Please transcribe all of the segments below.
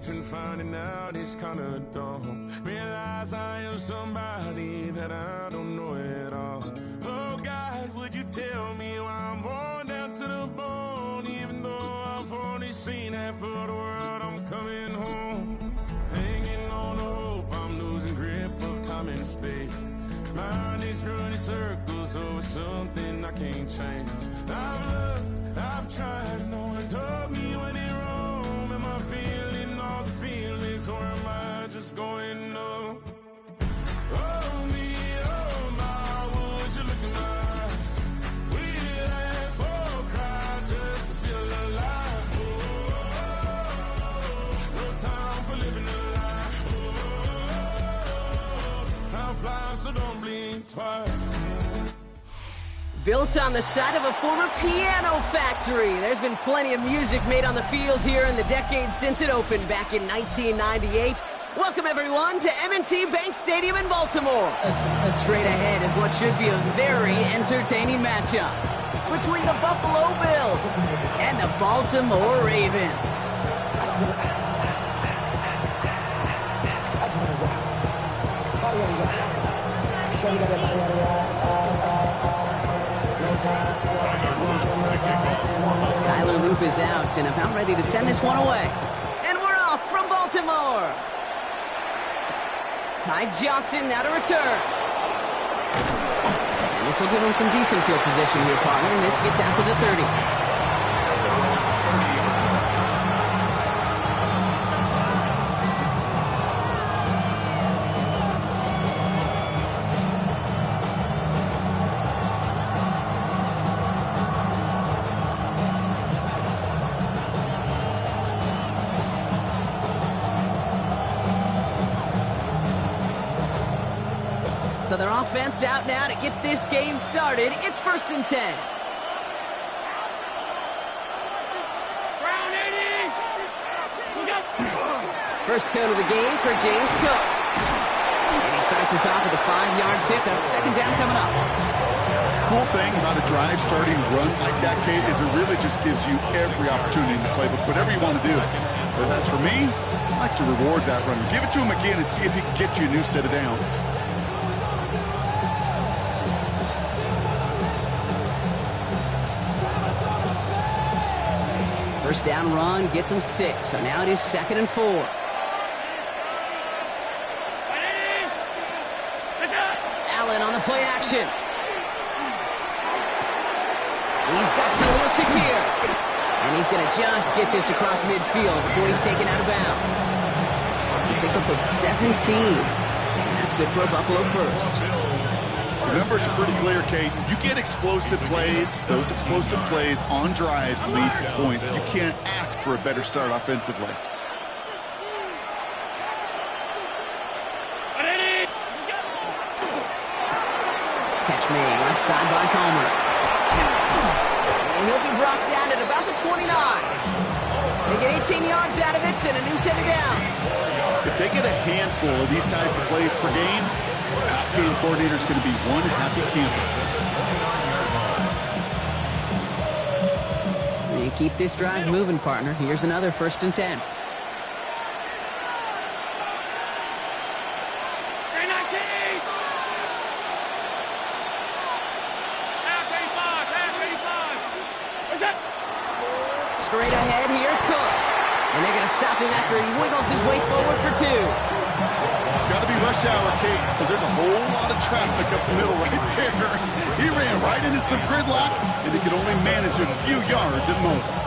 life and finding out it's kinda dumb. Realize I am somebody that I don't know at all. Oh God, would you tell me why I'm worn down to the bone? Even though I've only seen half of the world, I'm coming home. Hanging on the hope, I'm losing grip of time and space. Mind is running circles over something I can't change. I've looked, I've tried, no one told me when it wrong. Am I feeling all the feelings, or am I just going numb? Oh me, oh my, would you look in my eyes? We laugh or cry just to feel alive. Oh, no time for living a lie. Oh, time flies, so don't blink twice. Built on the site of a former piano factory, there's been plenty of music made on the field here in the decade since it opened back in 1998. Welcome, everyone, to M&T Bank Stadium in Baltimore. Straight ahead is what should be a very entertaining matchup between the Buffalo Bills and the Baltimore Ravens. Tyler Loop is out and about ready to send this one away. And we're off from Baltimore. Ty Johnson now to return. And this will give him some decent field position here, partner. And this gets out to the 30. So their offense out now to get this game started. It's 1st and 10. First tone of the game for James Cook. And he starts us off with a 5-yard pickup. 2nd down coming up. Cool thing about a drive starting run like that, Kate, is it really just gives you every opportunity to play whatever you want to do. But as for me, I like to reward that runner. Give it to him again and see if he can get you a new set of downs. First down run gets him 6, so now it is 2nd and 4. Allen on the play action. He's got Pulisic here. And he's going to just get this across midfield before he's taken out of bounds. Pickup of 17. And that's good for a Buffalo first. The numbers are pretty clear, Kate. You get explosive plays. Those explosive plays on drives lead to points. You can't ask for a better start offensively. Catch made left side by Palmer. And he'll be brought down at about the 29. They get 18 yards out of it and a new set of downs. If they get a handful of these types of plays per game, pass game coordinator is going to be one happy camper. You keep this drive moving, partner. Here's another 1st and 10. Straight ahead, here's Cook. And they're going to stop him after he wiggles his way forward for 2. Got to be rush hour, Kate, because there's a whole lot of traffic up the middle right there. He ran right into some gridlock, and he could only manage a few yards at most.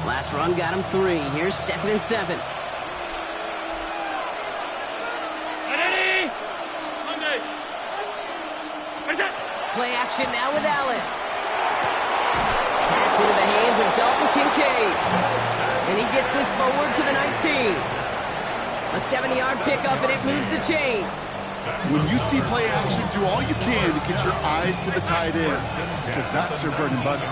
Last run got him 3. Here's 2nd and 7. Play action now with Allen. Pass into the hands of Dalton Kincaid. And he gets this forward to the 19. A 70-yard pickup, and it moves the chains. When you see play action, do all you can to get your eyes to the tight end, because that's their bread and butter.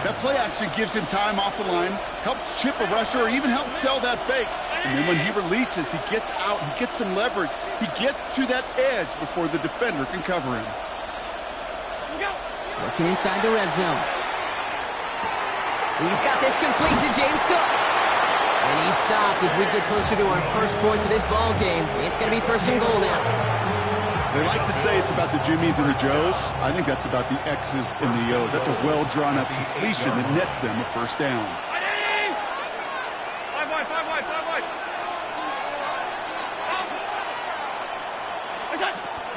That play action gives him time off the line, helps chip a rusher, or even helps sell that fake. And then when he releases, he gets out, he gets some leverage. He gets to that edge before the defender can cover him. Working inside the red zone. He's got this complete to James Cook. And he's stopped as we get closer to our first point of this ball game. It's going to be first and goal now. They like to say it's about the Jimmies and the Joes. I think that's about the X's and the O's. That's a well-drawn-up completion that nets them a first down.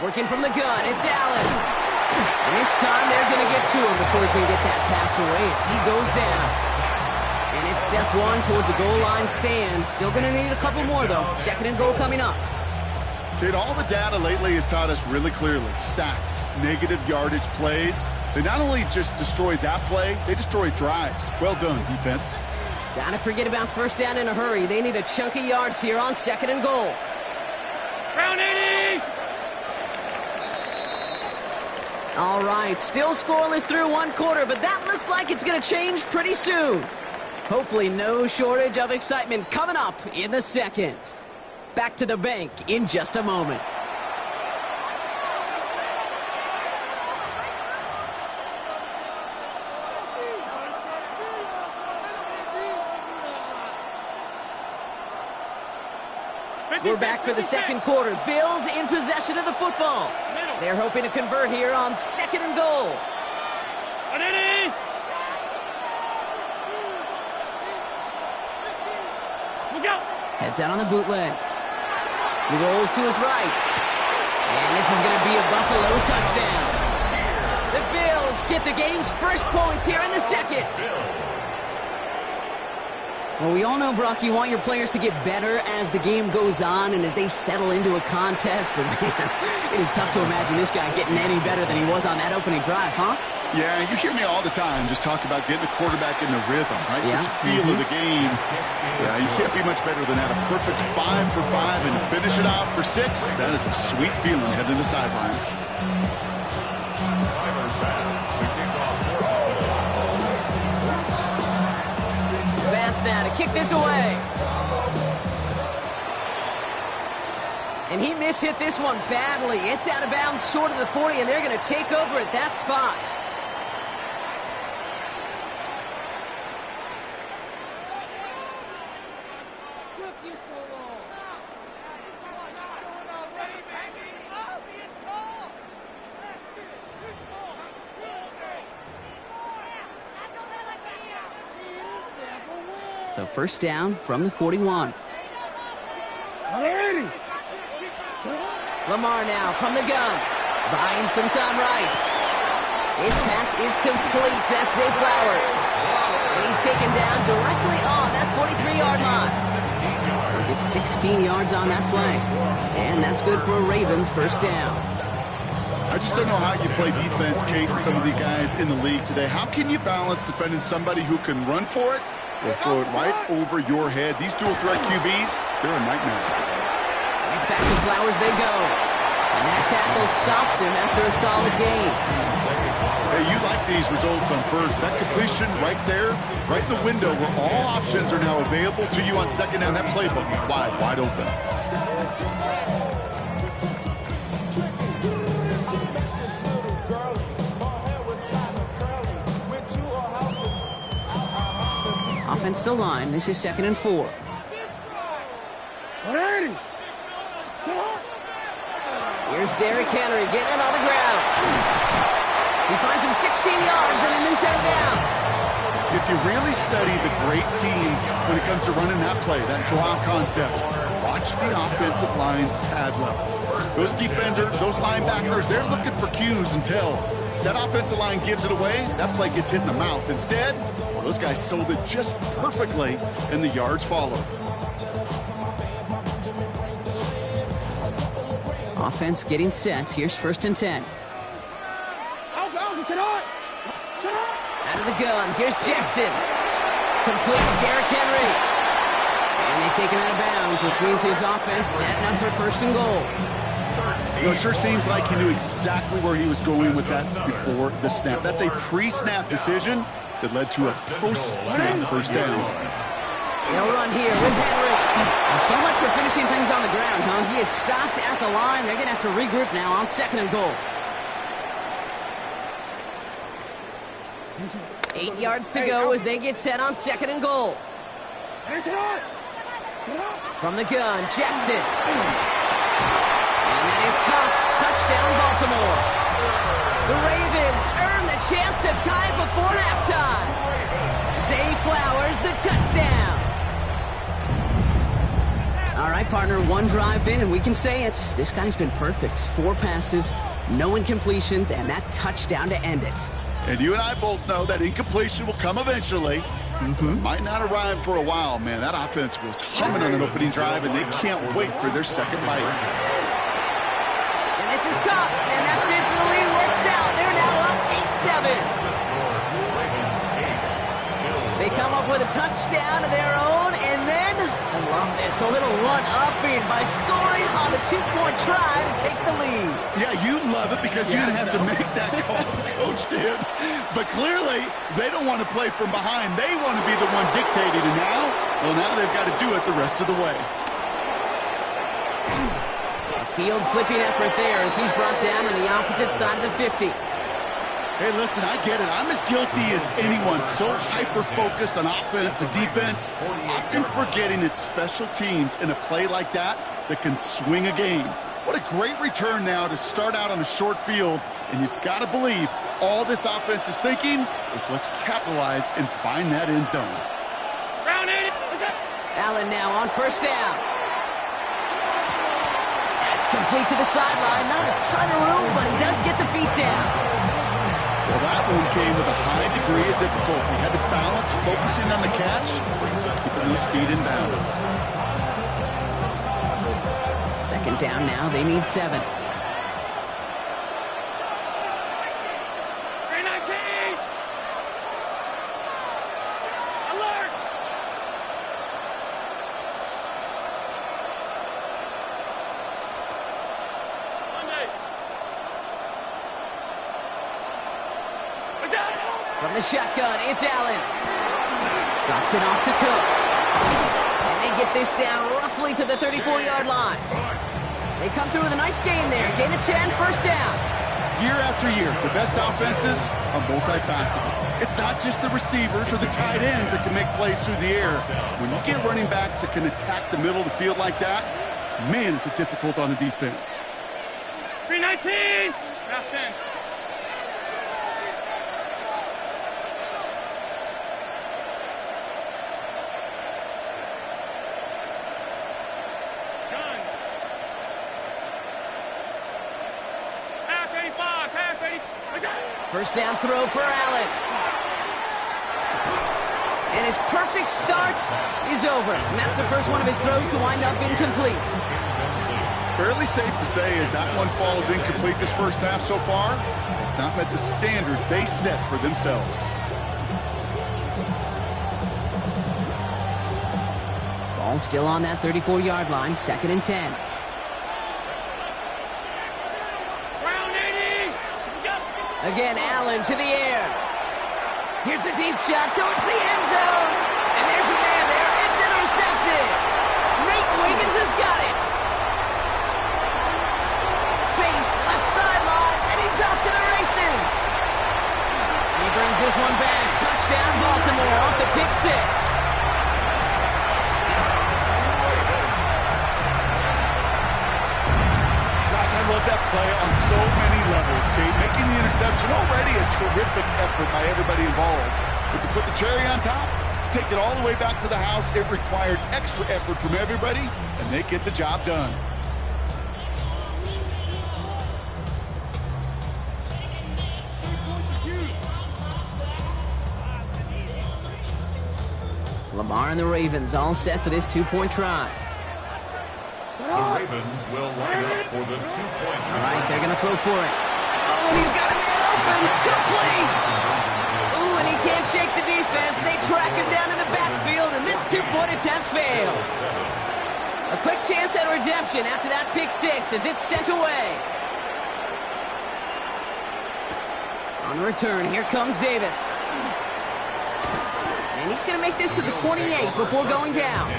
Working from the gun, it's Allen. And this time they're going to get to him before he can get that pass away as he goes down. And it's step one towards a goal line stand. Still going to need a couple more, though. Second and goal coming up. Kid, all the data lately has taught us really clearly. Sacks, negative yardage plays. They not only just destroy that play, they destroy drives. Well done, defense. Gotta forget about first down in a hurry. They need a chunk of yards here on second and goal. Round 80! All right, still scoreless through one quarter, but that looks like it's going to change pretty soon. Hopefully no shortage of excitement coming up in the second. Back to the bank in just a moment. We're back for the second quarter. Bills in possession of the football. They're hoping to convert here on second and goal. Heads out on the bootleg. He rolls to his right. And this is going to be a Buffalo touchdown. The Bills get the game's first points here in the second. Well, we all know, Brock, you want your players to get better as the game goes on and as they settle into a contest. But, man, it is tough to imagine this guy getting any better than he was on that opening drive, huh? Yeah, you hear me all the time just talk about getting a quarterback in the rhythm, right? Yeah. Just feel of the game. Yeah, you can't be much better than that. A perfect 5 for 5 and finish it off for 6. That is a sweet feeling heading to the sidelines. Now to kick this away. And he mishit this one badly. It's out of bounds short of the 40, and they're going to take over at that spot. So first down from the 41. Lamar now from the gun. Buying some time right. His pass is complete. That's Zay Flowers. And he's taken down directly on that 43-yard line. He gets 16 yards on that play. And that's good for a Ravens first down. I just don't know how you play defense, Kate, and some of the guys in the league today. How can you balance defending somebody who can run for it or throw it right over your head? These dual threat QBs, they're a nightmare. Right back to Flowers they go. And that tackle stops him after a solid gain. Hey, you like these results on first. That completion right there, right in the window where all options are now available to you on second down. That playbook wide open. Offensive line. This is second and 4. Here's Derrick Henry getting it on the ground. He finds him 16 yards and a new set of downs. If you really study the great teams when it comes to running that play, that draw concept, watch the offensive line's pad level. Those defenders, those linebackers, they're looking for cues and tells. That offensive line gives it away, that play gets hit in the mouth. Instead, well, those guys sold it just perfectly, and the yards follow. Offense getting set. Here's first and 10. Out of the gun. Here's Jackson. Complete Derrick Henry. And they take him out of bounds, which means his offense setting up for first and goal. You know, it sure seems like he knew exactly where he was going with that before the snap. That's a pre-snap decision that led to a post-snap first down. They'll run here with Henry. Well, so much for finishing things on the ground, huh? He is stopped at the line. They're going to have to regroup now on 2nd and goal. 8 yards to go as they get set on 2nd and goal. From the gun, Jackson. And that is caught. Touchdown, Baltimore. The Ravens earn the chance to tie before halftime. Zay Flowers, the touchdown. All right, partner, one drive in, and we can say it. This guy's been perfect. 4 passes, no incompletions, and that touchdown to end it. And you and I both know that incompletion will come eventually. Might not arrive for a while, man. That offense was humming on an opening drive, and they can't wait for their second bite. And this is caught, and that definitely works out. They're now up 8-7. They come up with a touchdown of their own, and then, I love this, a little one-upping by scoring on the 2-point try to take the lead. Yeah, you love it because you didn't have to make that call. The coach did. But clearly, they don't want to play from behind. They want to be the one dictating. And now they've got to do it the rest of the way. A field flipping effort there as he's brought down on the opposite side of the 50. Hey, listen, I get it. I'm as guilty as anyone. So hyper-focused on offense and defense, often forgetting it's special teams in a play like that can swing a game. What a great return now to start out on a short field. And you've got to believe all this offense is thinking is let's capitalize and find that end zone. Allen now on 1st down. That's complete to the sideline. Not a ton of room, but he does get the feet down. Well, that one came with a high degree of difficulty. Had to balance, focusing on the catch, keeping those feet in balance. 2nd down now. They need 7. 319! Alert! Monday! From the shotgun, it's Allen. Drops it off to Cook. And they get this down roughly to the 34-yard line. They come through with a nice gain there. Gain of 10, 1st down. Year after year, the best offenses are multifaceted. It's not just the receivers or the tight ends that can make plays through the air. When you get running backs that can attack the middle of the field like that, man, is it difficult on the defense. 319! Nothing. First down throw for Allen. And his perfect start is over. And that's the first one of his throws to wind up incomplete. Fairly safe to say as that one falls incomplete this first half so far, it's not met the standard they set for themselves. Ball still on that 34-yard line, 2nd and 10. Again, Allen to the air. Here's a deep shot towards the end zone. And there's a man there. It's intercepted. Nate Wiggins has got it. Space, left sideline, and he's off to the races. He brings this one back. Touchdown, Baltimore, off the pick 6. I love that play on so many levels, Kate. Making the interception already a terrific effort by everybody involved. But to put the cherry on top, to take it all the way back to the house, it required extra effort from everybody, and they get the job done. Lamar and the Ravens all set for this 2-point try. The Ravens will line up for the 2-point. All right, they're going to throw for it. Oh, and he's got a man open. Complete. Ooh, and he can't shake the defense. They track him down in the backfield, and this 2-point attempt fails. A quick chance at redemption after that pick 6 as it's sent away. On the return, here comes Davis. And he's going to make this to the 28 before going down.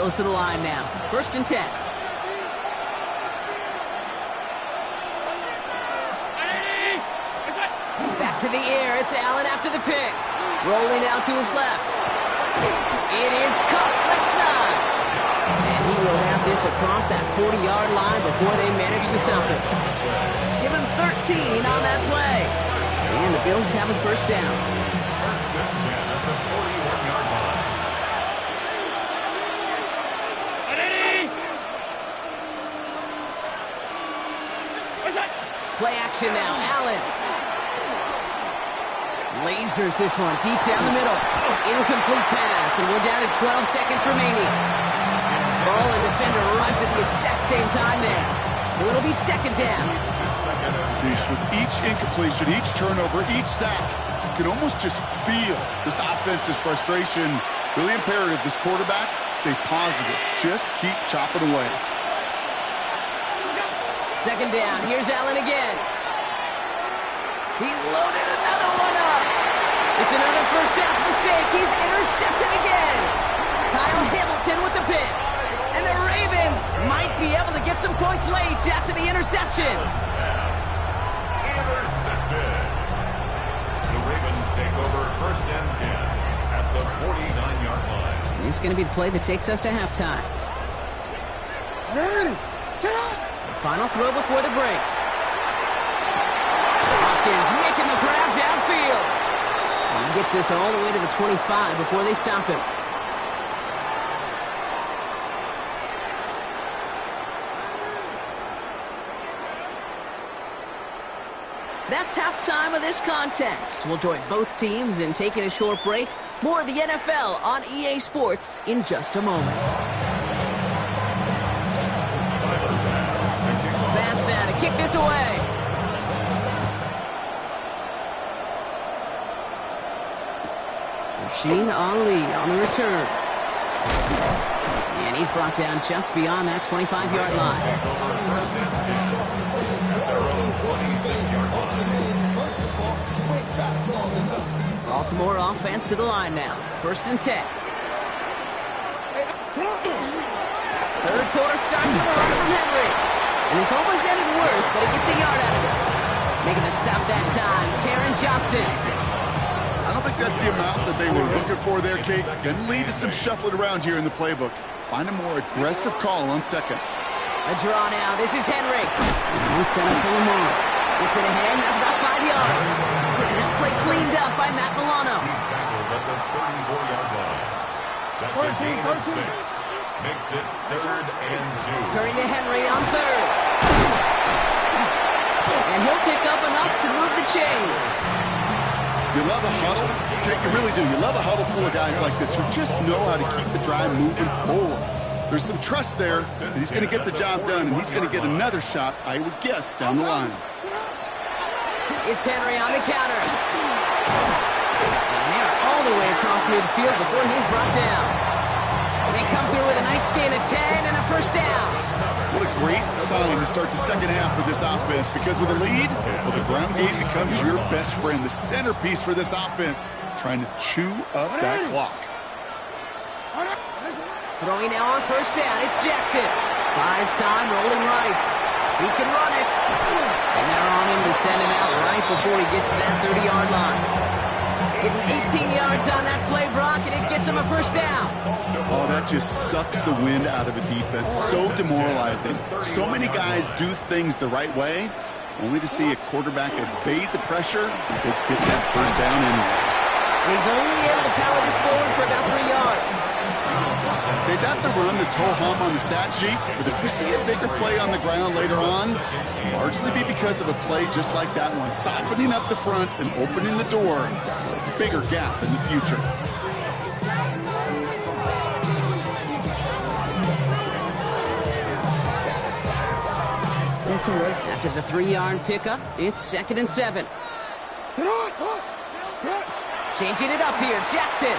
goes to the line now. 1st and 10. Back to the air. It's Allen after the pick. Rolling out to his left. It is caught left side. And he will have this across that 40-yard line before they manage to stop it. Give him 13 on that play. And the Bills have a 1st down. 1st and 10 at the 41-yard line. Play action now. Allen. Lasers this one deep down the middle. Incomplete pass, and we're down to 12 seconds remaining. Ball and defender arrived at the exact same time there. So it'll be 2nd down. Geez, with each incompletion, each turnover, each sack, you can almost just feel this offense's frustration. Really imperative, this quarterback, stay positive. Just keep chopping away. 2nd down. Here's Allen again. He's loaded another one up. It's another 1st half mistake. He's intercepted again. Kyle Hamilton with the pick. And the Ravens might be able to get some points late after the interception. Intercepted. The Ravens take over 1st and 10 at the 49-yard line. This is going to be the play that takes us to halftime. The final throw before the break. Hopkins making the grab downfield. And he gets this all the way to the 25 before they stop him. That's halftime of this contest. We'll join both teams in taking a short break. More of the NFL on EA Sports in just a moment. Pass now to kick this away. Rasheen Ali on the return. And he's brought down just beyond that 25-yard line. Baltimore offense to the line now. 1st and 10. 3rd quarter starts with a run from Henry. And this almost ended worse, but he gets a yard out of it. Making the stop that time, Taron Johnson. I don't think that's the amount that they were looking for there, Kate. Can lead to some shuffling around here in the playbook. Find a more aggressive call on 2nd. A draw now. This is Henry. This one's set up for Lamar. Gets it ahead, has about 5 yards. That play cleaned up by Matt Milano. He's tackled at the 34-yard line. That's a gain of 6. Makes it 3rd and 2. Turning to Henry on 3rd. And he'll pick up enough to move the chains. You love a huddle? Okay, you really do. You love a huddle full of guys like this who just know how to keep the drive moving forward. There's some trust there that he's going to get the job done, and he's going to get another shot, I would guess, down the line. It's Henry on the counter. And they're all the way across midfield before he's brought down. They come through with a nice gain of 10 and a 1st down. What a great sign to start the 2nd half for this offense, because with a lead, well, the ground game becomes your best friend, the centerpiece for this offense, trying to chew up that clock. Throwing now on 1st down, it's Jackson. Buys time, rolling right. He can run it. And they're on him to send him out right before he gets to that 30-yard line. Getting 18 yards on that play, Brock, and it gets him a 1st down. Oh, that just sucks the wind out of a defense. So demoralizing. So many guys do things the right way, only to see a quarterback evade the pressure and get that 1st down anyway. He's only able to power this forward for about 3 yards. Okay, that's a run that's ho-hum on the stat sheet, but if we see a bigger play on the ground later on, largely be because of a play just like that one, softening up the front and opening the door for a bigger gap in the future. After the 3-yard pickup, it's 2nd and 7. Changing it up here, Jackson.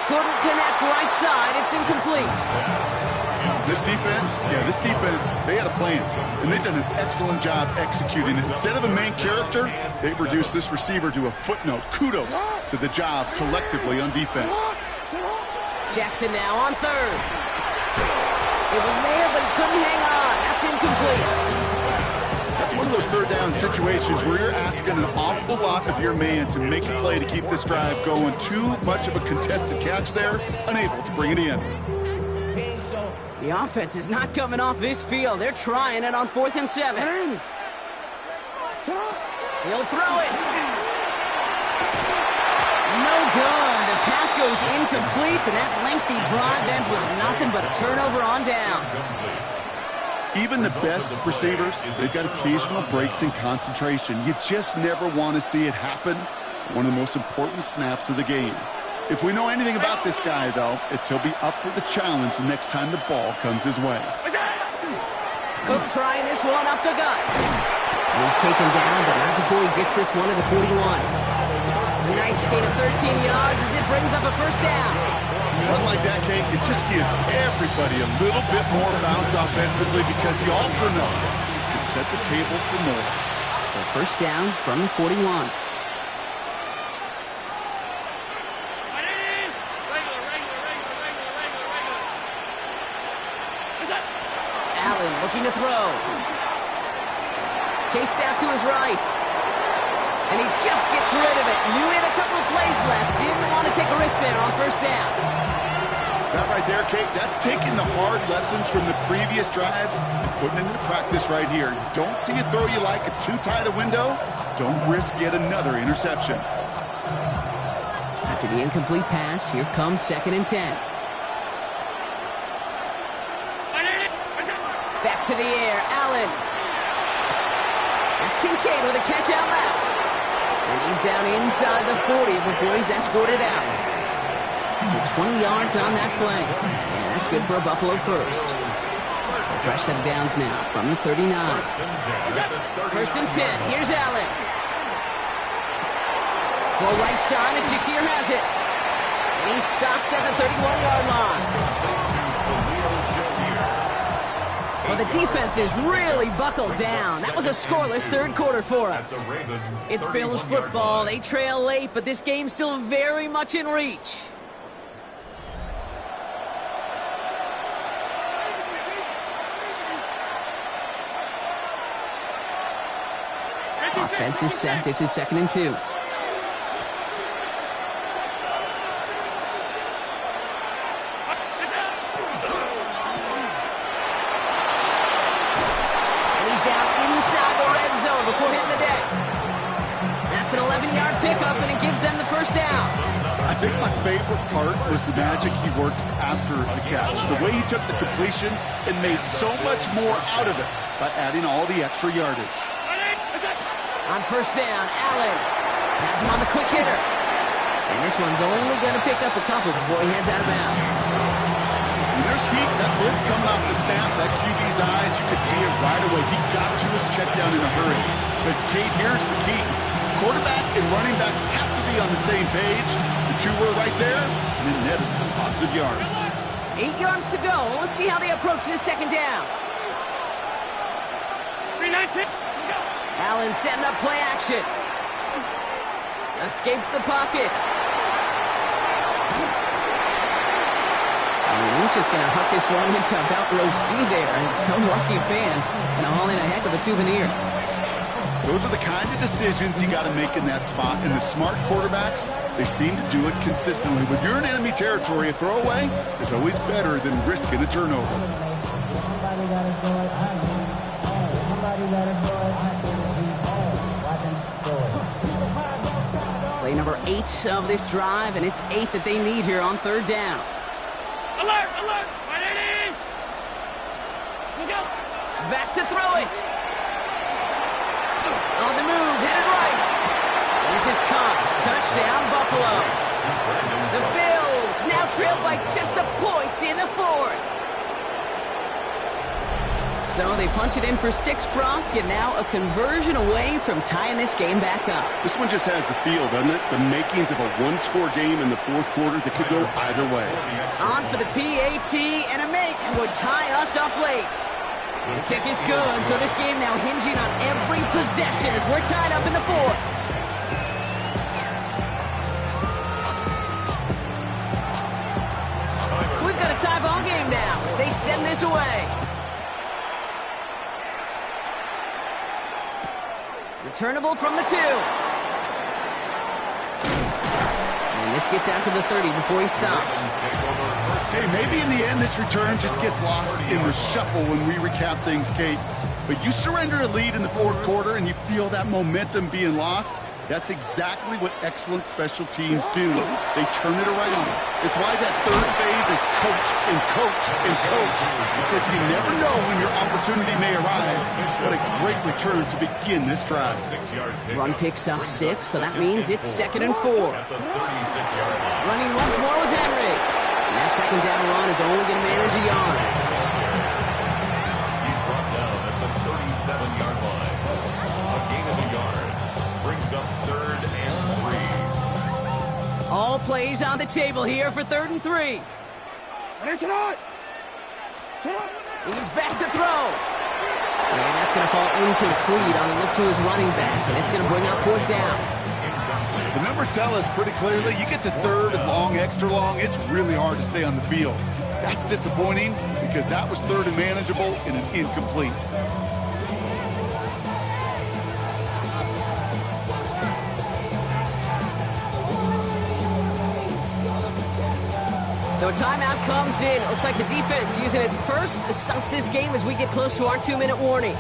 Couldn't connect right side. It's incomplete. This defense, they had a plan, and they've done an excellent job executing it. Instead of a main character, they've reduced this receiver to a footnote. Kudos to the job collectively on defense. Jackson now on third. It was there, but he couldn't hang on. That's incomplete. That's one of those third down situations where you're asking an awful lot of your man to make a play to keep this drive going. Too much of a contested catch there, unable to bring it in. The offense is not coming off this field. They're trying it on 4th and 7. He'll throw it. No good. The pass goes incomplete, and that lengthy drive ends with nothing but a turnover on downs. Even the best receivers, they've got occasional breaks in concentration. You just never want to see it happen. One of the most important snaps of the game. If we know anything about this guy, though, it's he'll be up for the challenge the next time the ball comes his way. Cook trying this one up the gut. He's taken down, but not before he gets this one to the 41. Nice gain of 13 yards as it brings up a first down. One like that, Kate, it just gives everybody a little bit more bounce offensively because you also know it can set the table for more. So first down from the 41. Allen looking to throw. Chased out to his right. And he just gets rid of it. Knew he had a couple of plays left. Didn't want to take a risk there on first down. That right there, Kate, that's taking the hard lessons from the previous drive and putting it into practice right here. You don't see a throw you like, it's too tight a window. Don't risk yet another interception. After the incomplete pass, here comes 2nd and 10. Back to the air, Allen. That's Kincaid with a catch out left. And he's down inside the 40 before he's escorted out. So 20 yards on that play. And that's good for a Buffalo first. So fresh set of downs now from the 39. 1st and 10. Here's Allen. Well, right side, and Jakir has it. And he's stopped at the 31-yard line. Well, the defense is really buckled down. That was a scoreless third quarter for us. It's Bills football. They trail late, but this game's still very much in reach. Offense is set. This is 2nd and 2. An 11-yard pickup, and it gives them the first down. I think my favorite part was the magic he worked after the catch. The way he took the completion and made so much more out of it by adding all the extra yardage. On first down, Allen has him on the quick hitter. And this one's only going to pick up a couple before he heads out of bounds. When there's heat, that blitz coming off the snap, that QB's eyes, you could see it right away. He got to his check down in a hurry. But, Kate, here's the key. Quarterback and running back have to be on the same page. The two were right there, and it netted some positive yards. 8 yards to go. Let's see how they approach this second down. 3-19. Allen setting up play action. Escapes the pocket. He's just going to huck this one into about row C there. And some lucky fan going to haul in a heck of a souvenir. Those are the kind of decisions you got to make in that spot. And the smart quarterbacks, they seem to do it consistently. When you're in enemy territory, a throwaway is always better than risking a turnover. Play number 8 of this drive, and it's 8 that they need here on third down. Alert! Alert! 180! Look out! Back to throw it. On the move, headed right. And this is Cox. Touchdown, Buffalo. The Bills now trail by just a point in the 4th. So they punch it in for 6, Brock, and now a conversion away from tying this game back up. This one just has the feel, doesn't it? The makings of a one-score game in the 4th quarter that could go either way. On for the PAT, and a make would tie us up late. The kick is good, so this game now hinging on every possession as we're tied up in the 4th. tie ball game now as they send this away. Returnable from the 2. And this gets out to the 30 before he stops. Hey, maybe in the end this return just gets lost in the shuffle when we recap things, Kate. But you surrender a lead in the fourth quarter and you feel that momentum being lost. That's exactly what excellent special teams do. They turn it around. It's why that third phase is coached and coached and coached, because you never know when your opportunity may arise. What a great return to begin this drive. Run picks up 6, so that means it's 2nd and 4. Running once more with Henry. And that second down run is only going to manage a yard. He's brought down at the 37-yard line. A gain of a yard. Brings up 3rd and 3. All plays on the table here for 3rd and 3. He's back to throw. And that's going to fall incomplete on a look to his running back, and it's going to bring up 4th down. The numbers tell us pretty clearly, you get to 3rd and long, extra long, it's really hard to stay on the field. That's disappointing because that was 3rd and manageable and an incomplete. So a timeout comes in. Looks like the defense using its first stops this game as we get close to our 2-minute warning.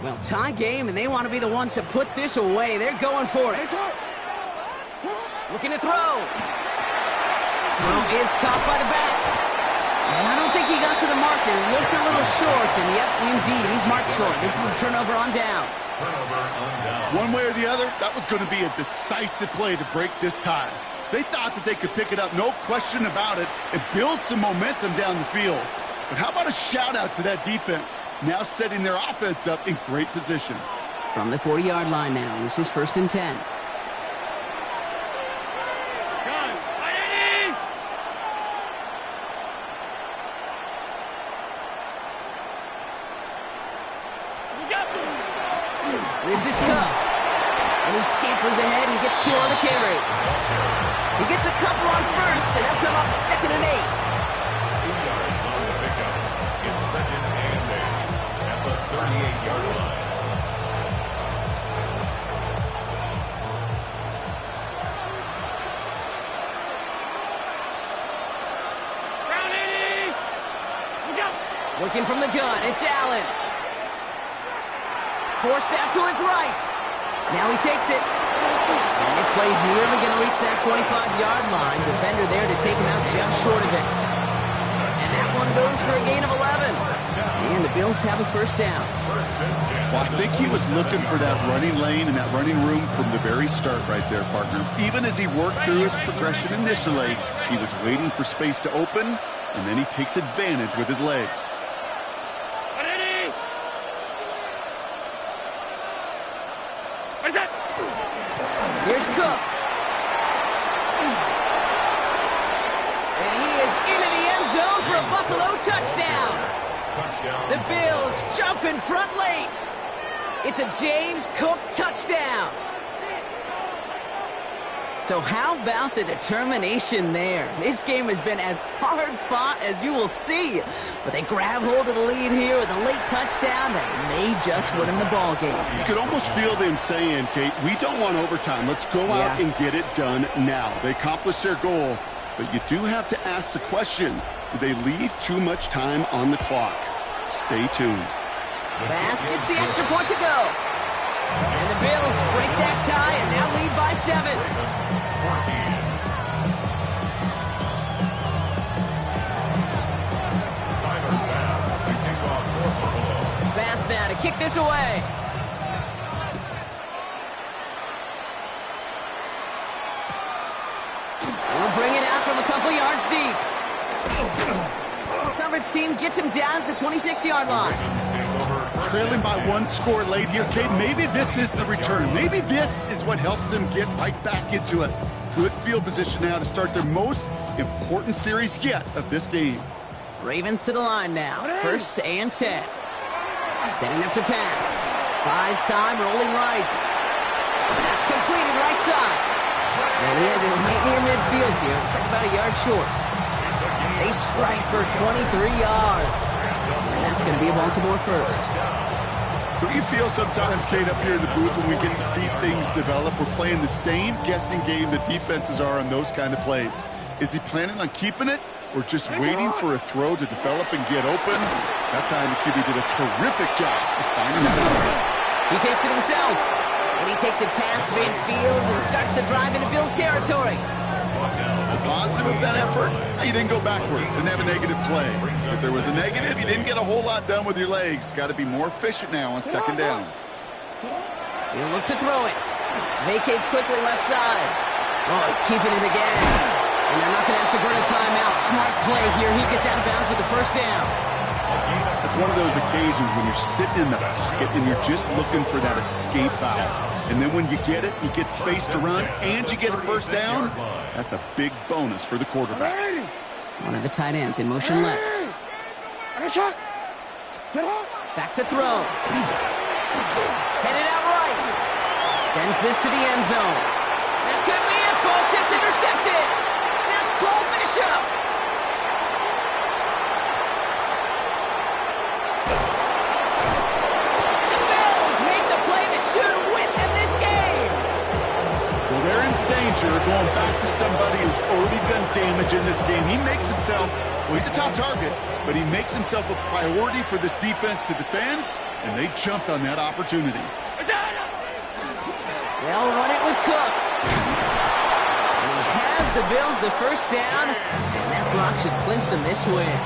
Well, tie game, and they want to be the ones to put this away. They're going for it. Looking to throw. Throw is caught by the back. And I don't think he got to the marker. Looked a little short, and yep, indeed, he's marked short. This is a turnover on downs. One way or the other, that was going to be a decisive play to break this tie. They thought that they could pick it up, no question about it, and build some momentum down the field. But how about a shout-out to that defense, now setting their offense up in great position. From the 40-yard line now, this is 1st and 10. This is Cook. And he scampers ahead and gets 2 on the carry. He gets a couple on first, and they'll come up 2nd and 8. 2 yards on the pickup. It's 2nd and 8 at the 38-yard line. Looking from the gun, it's Allen. Forced out to his right. Now he takes it. And this play's nearly going to reach that 25-yard line. Defender there to take him out just short of it. And that one goes for a gain of 11. And the Bills have a 1st down. Well, I think he was looking for that running lane and that running room from the very start right there, partner. Even as he worked through his progression initially, he was waiting for space to open, and then he takes advantage with his legs. Here's Cook. And he is into the end zone for a Buffalo touchdown. The Bills jump in front late. It's a James Cook touchdown. So how about the determination there? This game has been as hard fought as you will see. But they grab hold of the lead here with a late touchdown that may just win them the ball game. You could almost feel them saying, Kate, we don't want overtime. Let's go out and get it done now. They accomplished their goal, but you do have to ask the question, do they leave too much time on the clock? Stay tuned. Baskets the extra point to go. And the Bills break that tie and now lead by 7. Bass now to kick this away. We'll bring it out from a couple yards deep. The coverage team gets him down at the 26-yard line. Trailing by 1 score late here, Kate. Maybe this is the return. Maybe this is what helps them get right back into a good field position now to start their most important series yet of this game. Ravens to the line now. 1st and 10. Setting up to pass. Buys time, rolling right. That's completed right side. And he has it right near midfield here. It's like about a yard short. They strike for 23 yards. And that's going to be a Baltimore first. Don't you feel sometimes, Kate, up here in the booth when we get to see things develop, we're playing the same guessing game the defenses are on those kind of plays? Is he planning on keeping it or just waiting for a throw to develop and get open? That time the QB did a terrific job of finding that out. He takes it himself. And he takes it past midfield and starts the drive into Bills territory. The positive of that effort, you didn't go backwards and have a negative play. If there was a negative, you didn't get a whole lot done with your legs. Got to be more efficient now on 2nd down. He'll look to throw it. Vacates quickly left side. Oh, he's keeping it again. And they're not going to have to burn a timeout. Smart play here. He gets out of bounds with the 1st down. It's one of those occasions when you're sitting in the pocket and you're just looking for that escape valve. And then when you get it, you get space to run, and you get a 1st down. That's a big bonus for the quarterback. One of the tight ends in motion left. Back to throw. Headed out right. Sends this to the end zone. That could be it, folks. It's intercepted. That's Cole Bishop. And the Bills make the play that should win them this game. Well, they're in danger going back to somebody who's already done damage in this game. He makes himself, well, he's a top target, but he makes himself a priority for this defense to defend, and they jumped on that opportunity. They'll run it with Cook. And he has the Bills the 1st down, and that block should clinch them this win.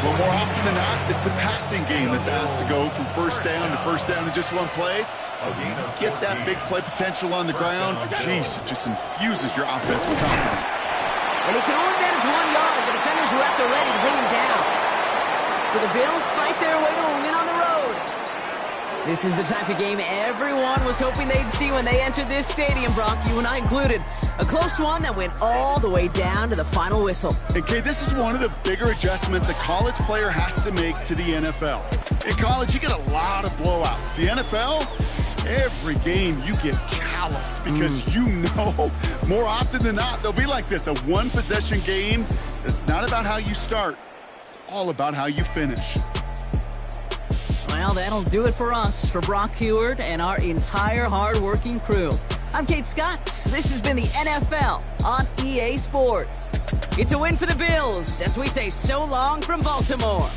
Well, more often than not, it's the passing game that's asked to go from 1st down to 1st down in just one play. Get that big play potential on the ground. Jeez, it just infuses your offense with confidence. And he can only manage 1 yard. The defenders were at the ready to bring him down. So the Bills fight their way to a win on the road. This is the type of game everyone was hoping they'd see when they entered this stadium, Brock, you and I included. A close one that went all the way down to the final whistle. And Kay, this is one of the bigger adjustments a college player has to make to the NFL. In college, you get a lot of blowouts. The NFL, every game you get calloused because you know more often than not they'll be like this, a one-possession game. It's not about how you start. It's all about how you finish. Well, that'll do it for us, for Brock Heward and our entire hard-working crew. I'm Kate Scott. This has been the NFL on EA Sports. It's a win for the Bills as we say so long from Baltimore.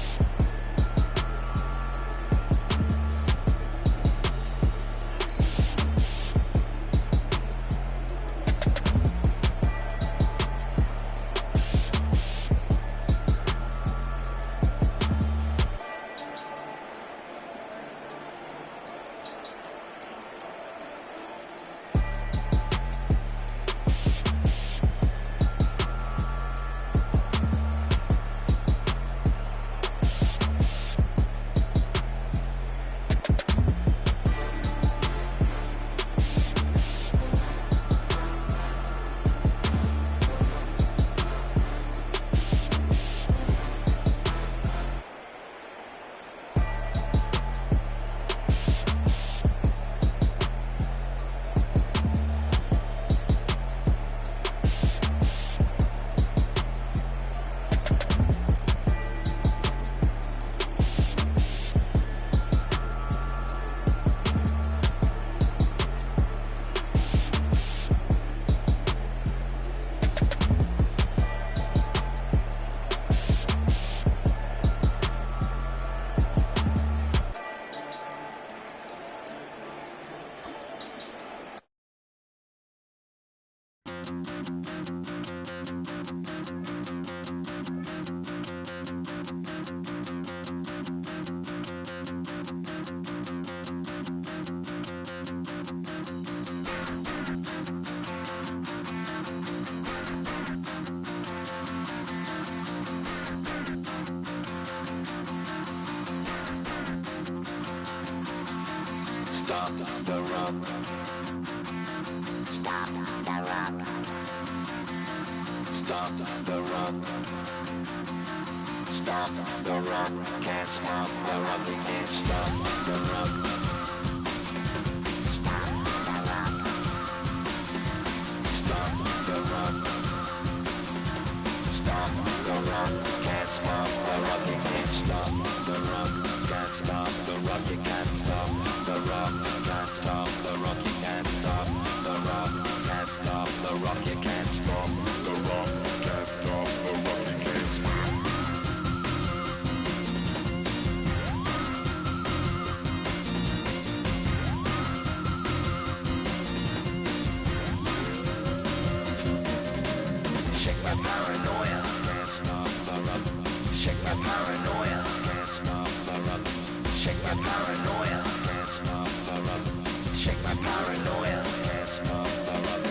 Stop the run. Stop the run. stop the rock. Stop the rock. Can't stop the rock. You can't stop the rock. Stop the rock. Stop the rock. Stop the rock. Can't stop the rock. You can't stop the rock. Can't stop the rock. You can't stop the rock. Can't stop the rock. You can't stop the rock. Can't stop the rock. You can't stop the rock. Can't stop the rock. You can't stop. Shake my paranoia. Can't stop the rock. Shake my paranoia. Can't stop the rock. Shake my paranoia. Can't stop the rock. Shake my paranoia. Can't stop the rock.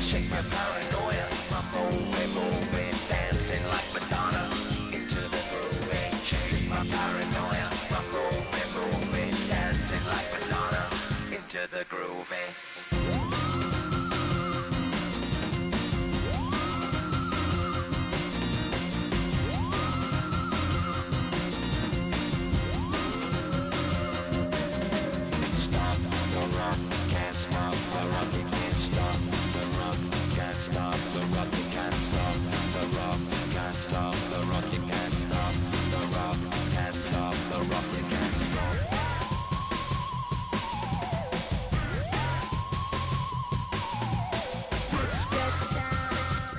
Shake my paranoia. I'm moving, dancing like Madonna into the groove. Shake my paranoia. I'm moving, dancing like Madonna into the groove. Stop the rock, can't stop the rock, you can't stop the rock, can't stop the rock, you can't stop the rock, can't stop the rock, you can't stop the rock, can't stop the rock, you can't stop. Let's get down, come on,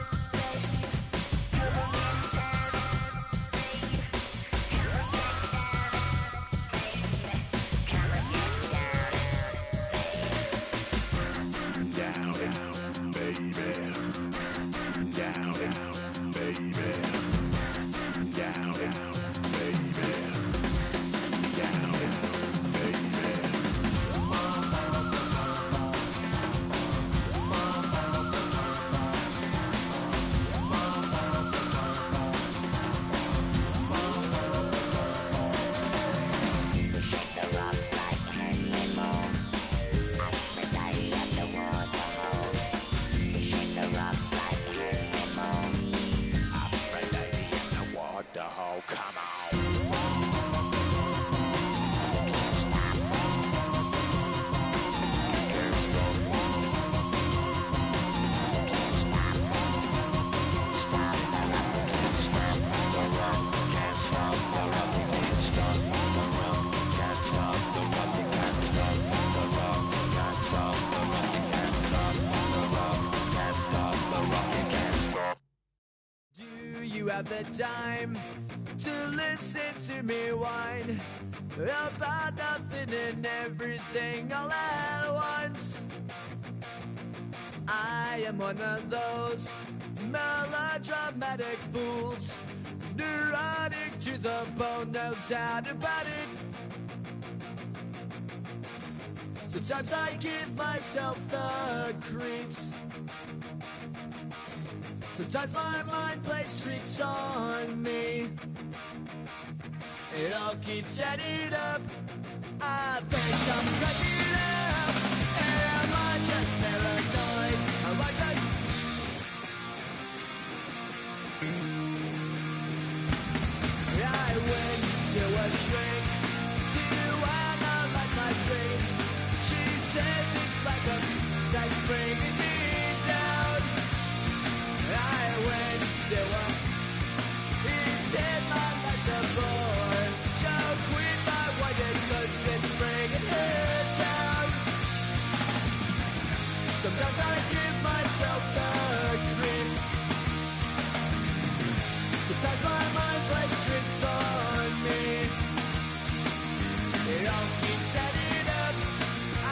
Down, down, baby. Down, down, baby. Down, down, baby. Down, down, baby. Shake the rock like Henry Moore. Aphrodite at the waterhole. Shake the rock like Henry Moore. Aphrodite at the waterhole. Come on. Can't stop. Can't stop. Can't stop. Stop the rock. Can't stop the rock. Can't stop the rock. You can't stop the rock. Can't stop the rock. You can't stop the rock. Can't stop the rock. You can't stop the rock. Can't stop the rock. You can't stop. Do you have the time to listen to me whine about nothing and everything all at once? I am one of those melodramatic fools, neurotic to the bone, no doubt about it. Sometimes I give myself the creeps. Sometimes my mind plays tricks on me. It all keeps adding up. I think I'm cracking up. Am I just paranoid? Am I just... I went to a shrink to analyze my dreams. She says it's like a that's bringing me down. I went to a... He said my life's a bore. So quit my white cause it's bringing her down. Sometimes I give myself the creeps. Sometimes my mind plays tricks on me. It all keeps adding up. I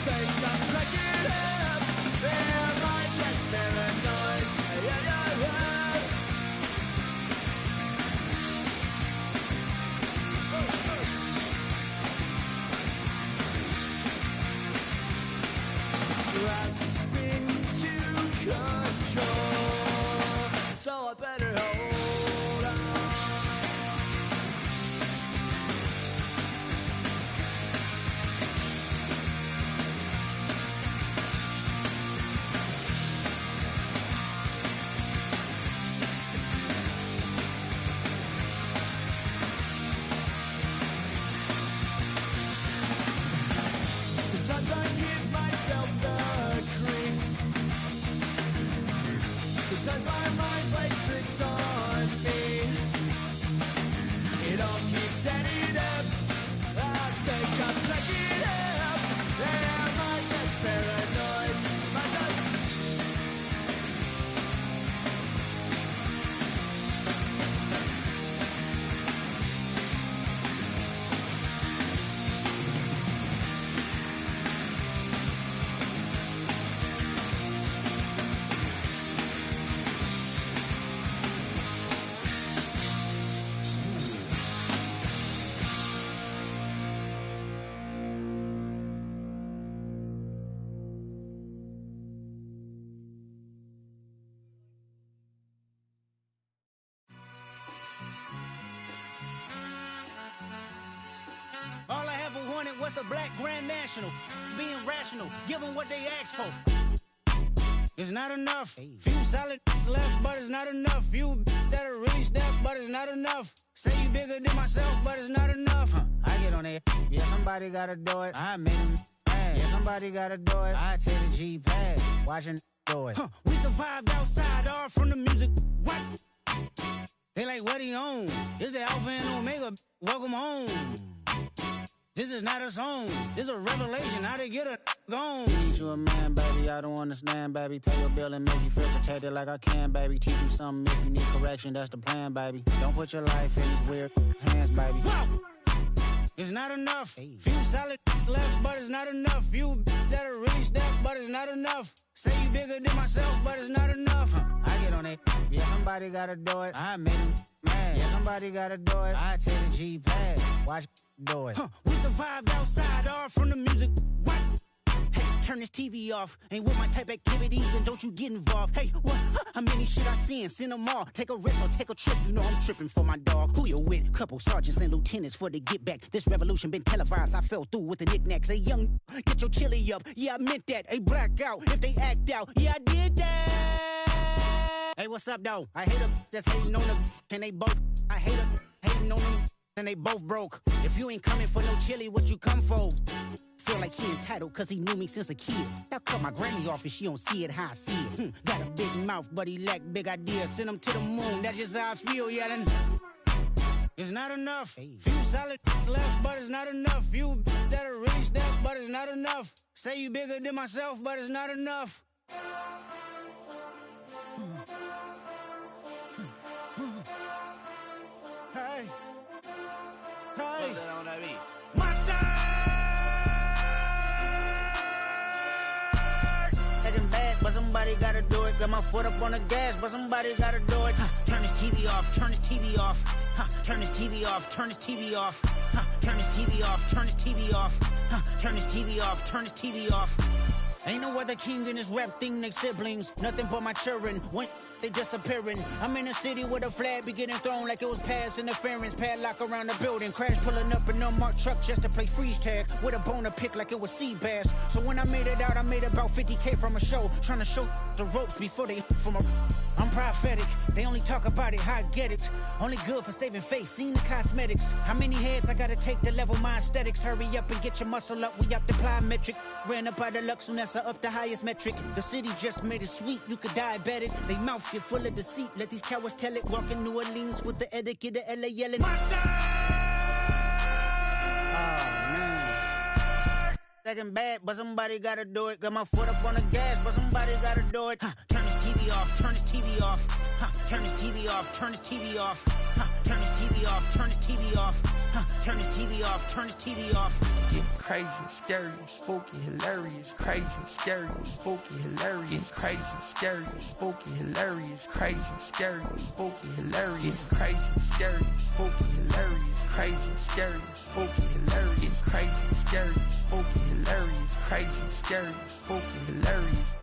think I'm cracking up. Am I just paranoid? Yeah, yeah, yeah. Grasping to control, so I better hold on. What's a black grand national? Being rational, give them what they ask for. It's not enough. Few solid left, but it's not enough. Few that'll really step, but it's not enough. Say you bigger than myself, but it's not enough. I get on it. Yeah, somebody gotta do it. I made him mad. Yeah, somebody gotta do it. I take the G pad, watching do it. We survived outside, all from the music. What? They like, what he on? This the Alpha and Omega. Welcome home. This is not a song. This is a revelation. How to get a gone. Need you a man, baby. I don't understand, baby. Pay your bill and make you feel protected like I can, baby. Teach you something if you need correction. That's the plan, baby. Don't put your life in these weird hands, baby. Whoa! It's not enough. Few solid left, but it's not enough. Few that'll really step, but it's not enough. Say you bigger than myself, but it's not enough. I get on it. Yeah, somebody gotta do it. I made him mad. Yeah, somebody gotta do it. I take the G pad. Watch do it. We survived outside, all from the music. What? Hey, turn this TV off. Ain't with my type activities, then don't you get involved. Hey, what? How many shit I seen? Send them all. Take a risk or take a trip. You know I'm tripping for my dog. Who you with? Couple sergeants and lieutenants for the get back. This revolution been televised. I fell through with the knickknacks. Hey, young, get your chili up. Yeah, I meant that. Hey, black out if they act out. Yeah, I did that. Hey, what's up, though? I hate them that's hating on them, and they both. I hate them hating on them, and they both broke. If you ain't coming for no chili, what you come for? Feel like he entitled cause he knew me since a kid. I cut my granny off if she don't see it how I see it. Got a big mouth, but he lack big ideas. Send him to the moon, that's just how I feel yelling. It's not enough. Few solid left, but it's not enough. Few that'll really step, but it's not enough. Say you bigger than myself, but it's not enough. Hey. Hey. Monster! Bad, but somebody gotta do it. Got my foot up on the gas, but somebody gotta do it. Turn this TV off, turn this TV off. Turn this TV off, turn this TV off. Turn this TV off, turn this TV off. Turn this TV off, turn this TV off. Ain't no other king in this rap thing, they siblings. Nothing but my children. When they disappearing. I'm in a city where the flag be getting thrown like it was past interference. Padlock around the building. Crash pulling up an unmarked truck just to play freeze tag. With a bone to pick like it was sea bass. So when I made it out, I made about 50K from a show. Trying to show the ropes before they from a... I'm prophetic. They only talk about it, how I get it. Only good for saving face, seen the cosmetics. How many heads I gotta take to level my aesthetics? Hurry up and get your muscle up, we have to apply metric. Ran up out of Lux, so that's up the highest metric. The city just made it sweet, you could diabetic. They mouth get full of deceit, let these cowards tell it. Walk in New Orleans with the etiquette of LA yelling. Monster! Second bad, but somebody gotta do it. Got my foot up on the gas, but somebody gotta do it. Turn this TV off, turn this TV off. Turn this TV off, turn this TV off. Turn this TV off, turn this TV off. Turn this TV off, turn this TV off. It's crazy, scary, spooky, hilarious. Crazy, scary, spooky, hilarious. Crazy, scary, spooky, hilarious. Crazy, scary, spooky, hilarious. Crazy, scary, spooky, hilarious. Crazy, scary, spooky, hilarious. Crazy, scary, spooky, hilarious. Crazy, scary, spooky, hilarious.